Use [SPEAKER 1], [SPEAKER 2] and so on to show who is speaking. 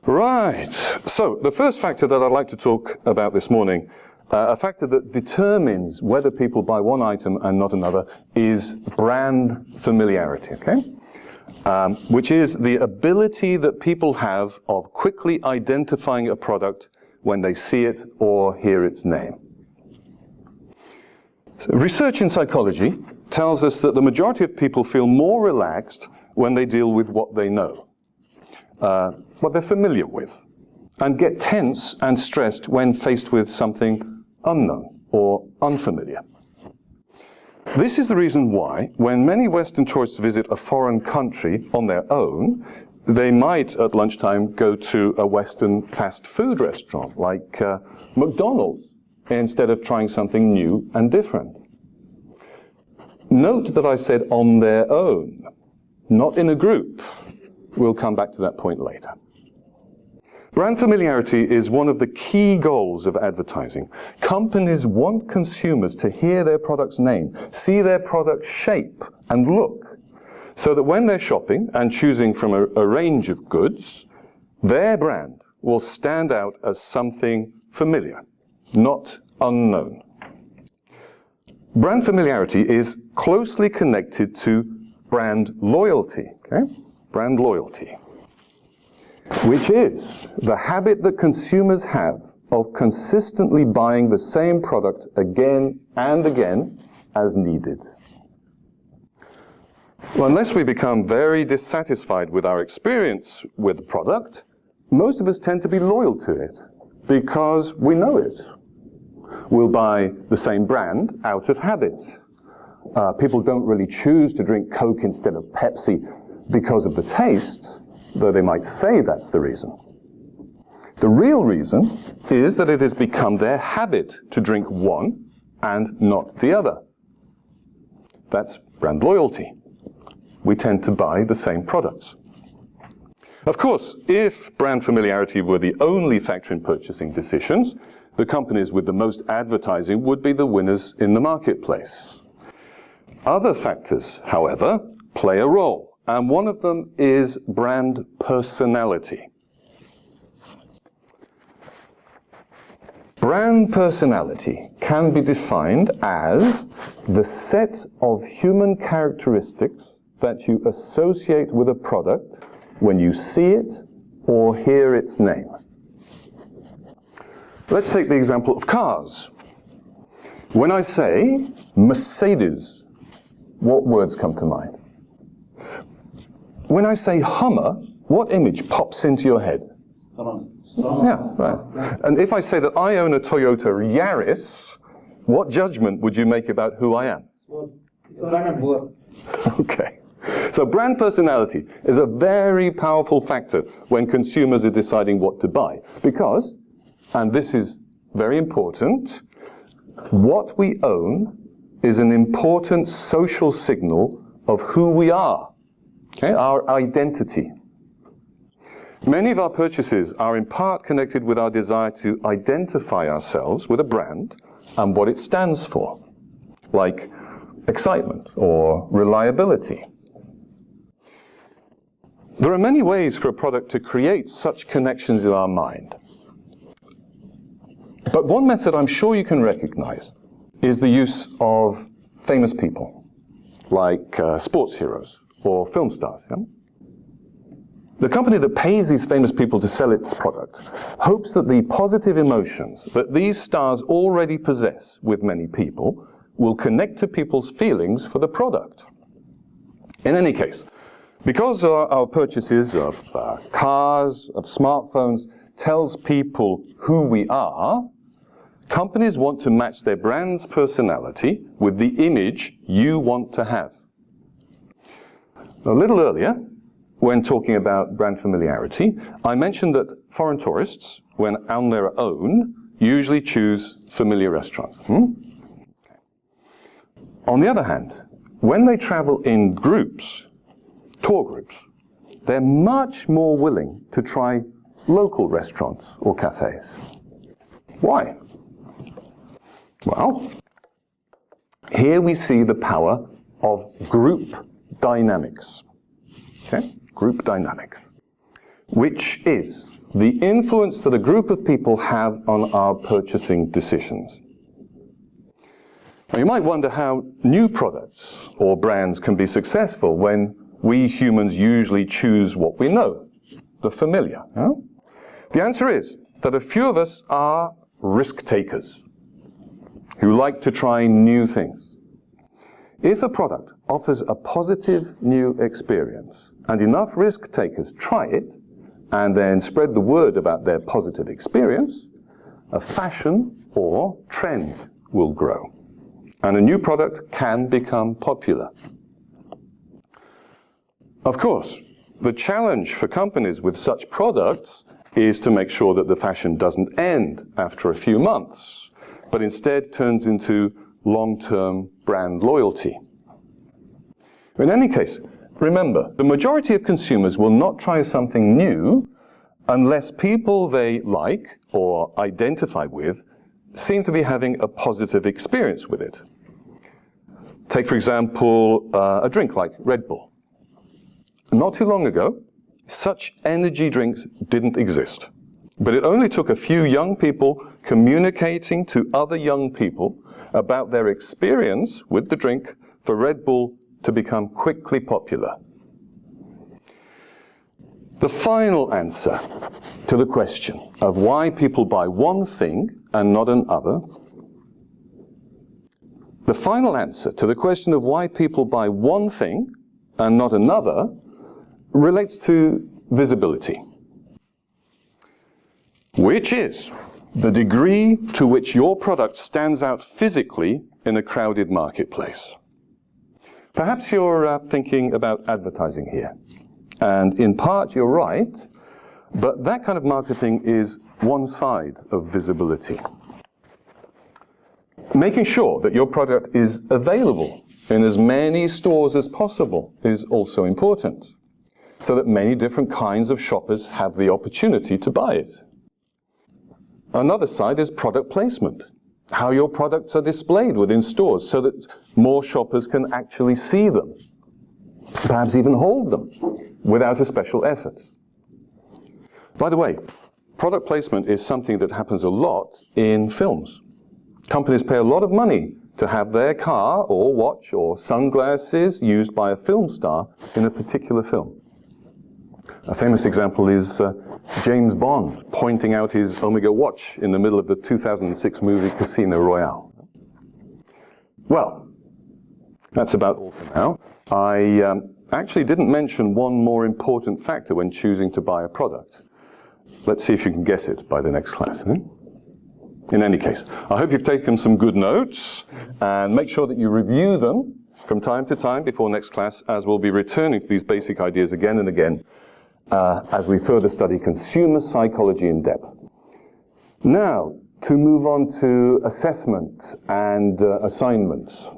[SPEAKER 1] Right, so the first factor that I'd like to talk about this morning, a factor that determines whether people buy one item and not another, is brand familiarity, okay? Which is the ability that people have of quickly identifying a product when they see it or hear its name. So research in psychology tells us that the majority of people feel more relaxed when they deal with what they know, what they're familiar with, and get tense and stressed when faced with something unknown or unfamiliar. This is the reason why, when many Western tourists visit a foreign country on their own, they might, at lunchtime, go to a Western fast food restaurant like McDonald's, instead of trying something new and different. Note that I said on their own, not in a group. We'll come back to that point later. Brand familiarity is one of the key goals of advertising. Companies want consumers to hear their product's name, see their product shape and look, so that when they're shopping and choosing from a range of goods, their brand will stand out as something familiar, not unknown. Brand familiarity is closely connected to brand loyalty, okay? Brand loyalty, which is the habit that consumers have of consistently buying the same product again and again as needed. Well, unless we become very dissatisfied with our experience with the product, most of us tend to be loyal to it because we know it. We'll buy the same brand out of habit. People don't really choose to drink Coke instead of Pepsi because of the taste, though they might say that's the reason. The real reason is that it has become their habit to drink one and not the other. That's brand loyalty. We tend to buy the same products. Of course, if brand familiarity were the only factor in purchasing decisions, the companies with the most advertising would be the winners in the marketplace. Other factors, however, play a role, and one of them is brand personality. Brand personality can be defined as the set of human characteristics that you associate with a product when you see it or hear its name. Let's take the example of cars. When I say Mercedes, what words come to mind? When I say Hummer, what image pops into your head? Yeah, right. And if I say that I own a Toyota Yaris, what judgment would you make about who I am? Okay. So brand personality is a very powerful factor when consumers are deciding what to buy. Because, and this is very important, what we own is an important social signal of who we are, okay? Our identity. Many of our purchases are in part connected with our desire to identify ourselves with a brand and what it stands for, like excitement or reliability. There are many ways for a product to create such connections in our mind. But one method I'm sure you can recognize is the use of famous people, like sports heroes or film stars. Yeah? The company that pays these famous people to sell its product hopes that the positive emotions that these stars already possess with many people will connect to people's feelings for the product. In any case, because our purchases of cars, of smartphones, tells people who we are, companies want to match their brand's personality with the image you want to have. A little earlier, when talking about brand familiarity, I mentioned that foreign tourists, when on their own, usually choose familiar restaurants. On the other hand, when they travel in groups, tour groups, they're much more willing to try local restaurants or cafes. Why? Well, here we see the power of group dynamics. Okay? Group dynamics, which is the influence that a group of people have on our purchasing decisions. Now, you might wonder how new products or brands can be successful when we humans usually choose what we know, the familiar. Huh? The answer is that a few of us are risk takers who like to try new things. If a product offers a positive new experience and enough risk takers try it and then spread the word about their positive experience, a fashion or trend will grow, and a new product can become popular. Of course, the challenge for companies with such products is to make sure that the fashion doesn't end after a few months, but instead turns into long-term brand loyalty. In any case, remember, the majority of consumers will not try something new unless people they like or identify with seem to be having a positive experience with it. Take, for example, a drink like Red Bull. Not too long ago, such energy drinks didn't exist. But it only took a few young people communicating to other young people about their experience with the drink for Red Bull to become quickly popular. The final answer to the question of why people buy one thing and not another, the final answer to the question of why people buy one thing and not another relates to visibility, which is the degree to which your product stands out physically in a crowded marketplace. Perhaps you're thinking about advertising here, and in part you're right, but that kind of marketing is one side of visibility. Making sure that your product is available in as many stores as possible is also important, so that many different kinds of shoppers have the opportunity to buy it. Another side is product placement, how your products are displayed within stores so that more shoppers can actually see them, perhaps even hold them, without a special effort. By the way, product placement is something that happens a lot in films. Companies pay a lot of money to have their car or watch or sunglasses used by a film star in a particular film. A famous example is James Bond pointing out his Omega watch in the middle of the 2006 movie Casino Royale. Well, that's about all for now. I actually didn't mention one more important factor when choosing to buy a product. Let's see if you can guess it by the next class. In any case, I hope you've taken some good notes, and make sure that you review them from time to time before next class, as we'll be returning to these basic ideas again and again as we further study consumer psychology in depth. Now, to move on to assessment and assignments.